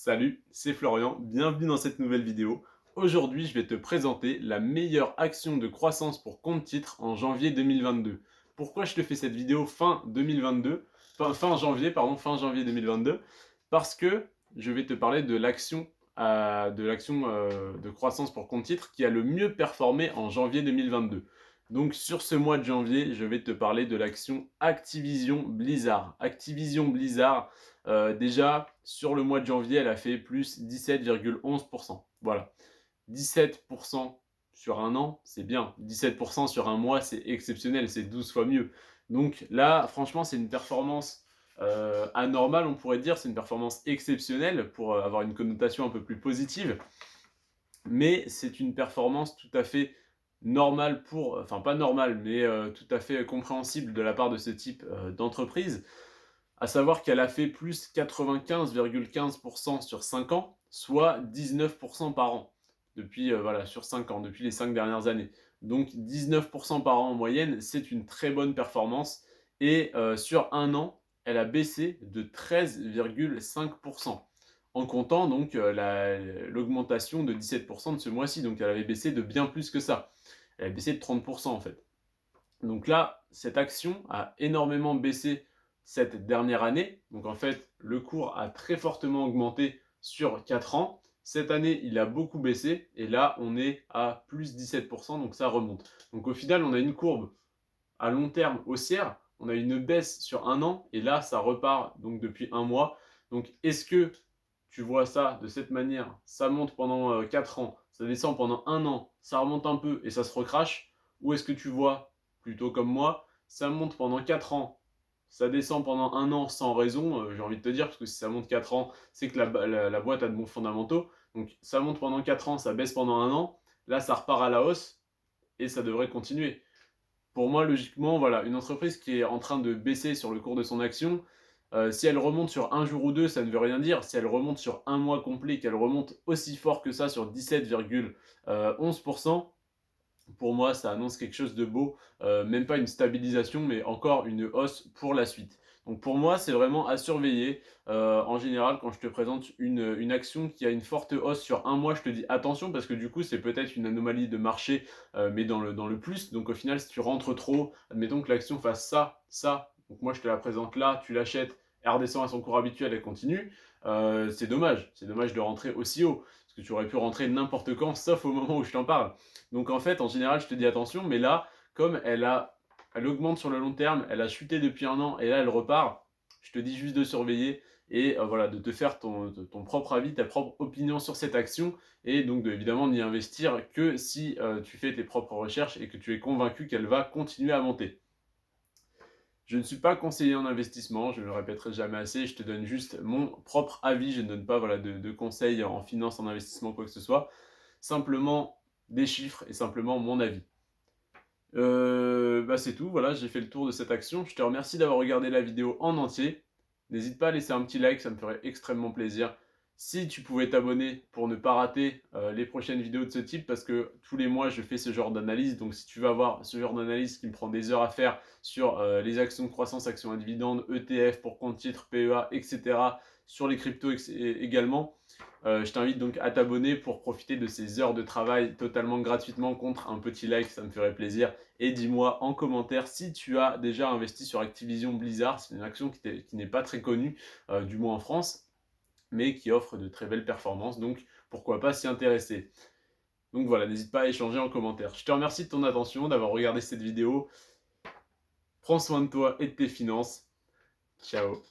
Salut, c'est Florian, bienvenue dans cette nouvelle vidéo. Aujourd'hui, je vais te présenter la meilleure action de croissance pour compte titre en janvier 2022. Pourquoi je te fais cette vidéo fin 2022, fin janvier, pardon, fin janvier 2022? Parce que je vais te parler de l'action de croissance pour compte titre qui a le mieux performé en janvier 2022. Donc sur ce mois de janvier, je vais te parler de l'action Activision Blizzard. Activision Blizzard, déjà, sur le mois de janvier, elle a fait plus 17,11%. Voilà. 17% sur un an, c'est bien. 17% sur un mois, c'est exceptionnel. C'est 12 fois mieux. Donc là, franchement, c'est une performance anormale, on pourrait dire. C'est une performance exceptionnelle pour avoir une connotation un peu plus positive. Mais c'est une performance tout à fait normale enfin pas normale, mais tout à fait compréhensible de la part de ce type d'entreprise. À savoir qu'elle a fait plus 95,15% sur 5 ans, soit 19% par an, depuis, voilà, sur 5 ans, depuis les 5 dernières années. Donc 19% par an en moyenne, c'est une très bonne performance. Et sur un an, elle a baissé de 13,5%, en comptant donc l'augmentation de 17% de ce mois-ci. Donc elle avait baissé de bien plus que ça. Elle a baissé de 30% en fait. Donc là, cette action a énormément baissé cette dernière année. Donc en fait, le cours a très fortement augmenté sur 4 ans. Cette année, il a beaucoup baissé et là, on est à plus 17%, donc ça remonte. Donc au final, on a une courbe à long terme haussière, on a une baisse sur un an et là, ça repart donc depuis un mois. Donc est-ce que tu vois ça de cette manière? Ça monte pendant 4 ans, ça descend pendant un an, ça remonte un peu et ça se recrache? Ou est-ce que tu vois plutôt comme moi, ça monte pendant 4 ans, ça descend pendant un an sans raison, j'ai envie de te dire, parce que si ça monte 4 ans, c'est que la boîte a de bons fondamentaux. Donc ça monte pendant 4 ans, ça baisse pendant un an, là ça repart à la hausse et ça devrait continuer. Pour moi, logiquement, voilà, une entreprise qui est en train de baisser sur le cours de son action, si elle remonte sur un jour ou deux, ça ne veut rien dire. Si elle remonte sur un mois complet, qu'elle remonte aussi fort que ça sur 17,11%, pour moi, ça annonce quelque chose de beau, même pas une stabilisation, mais encore une hausse pour la suite. Donc pour moi, c'est vraiment à surveiller. En général, quand je te présente une action qui a une forte hausse sur un mois, je te dis attention parce que du coup, c'est peut-être une anomalie de marché, mais dans le plus. Donc au final, si tu rentres trop, admettons que l'action fasse ça, ça. Donc moi, je te la présente là, tu l'achètes, elle redescend à son cours habituel, elle continue. C'est dommage. C'est dommage de rentrer aussi haut. Parce que tu aurais pu rentrer n'importe quand, sauf au moment où je t'en parle. Donc en fait, en général, je te dis attention, mais là, comme elle augmente sur le long terme, elle a chuté depuis un an et là, elle repart, je te dis juste de surveiller et voilà, de te faire ton propre avis, ta propre opinion sur cette action et donc évidemment n'y investir que si tu fais tes propres recherches et que tu es convaincu qu'elle va continuer à monter. Je ne suis pas conseiller en investissement, je ne le répéterai jamais assez, je te donne juste mon propre avis, je ne donne pas voilà, de conseils en finance, en investissement, quoi que ce soit. Simplement des chiffres et simplement mon avis. C'est tout, voilà, j'ai fait le tour de cette action. Je te remercie d'avoir regardé la vidéo en entier. N'hésite pas à laisser un petit like, ça me ferait extrêmement plaisir. Si tu pouvais t'abonner pour ne pas rater les prochaines vidéos de ce type, parce que tous les mois je fais ce genre d'analyse, donc si tu veux avoir ce genre d'analyse qui me prend des heures à faire sur les actions de croissance, actions à dividendes, ETF pour compte titre, PEA, etc., sur les cryptos également, je t'invite donc à t'abonner pour profiter de ces heures de travail totalement gratuitement contre un petit like, ça me ferait plaisir. Et dis-moi en commentaire si tu as déjà investi sur Activision Blizzard, c'est une action qui n'est pas très connue, du moins en France, mais qui offre de très belles performances, donc pourquoi pas s'y intéresser. Donc voilà, n'hésite pas à échanger en commentaire. Je te remercie de ton attention, d'avoir regardé cette vidéo. Prends soin de toi et de tes finances. Ciao.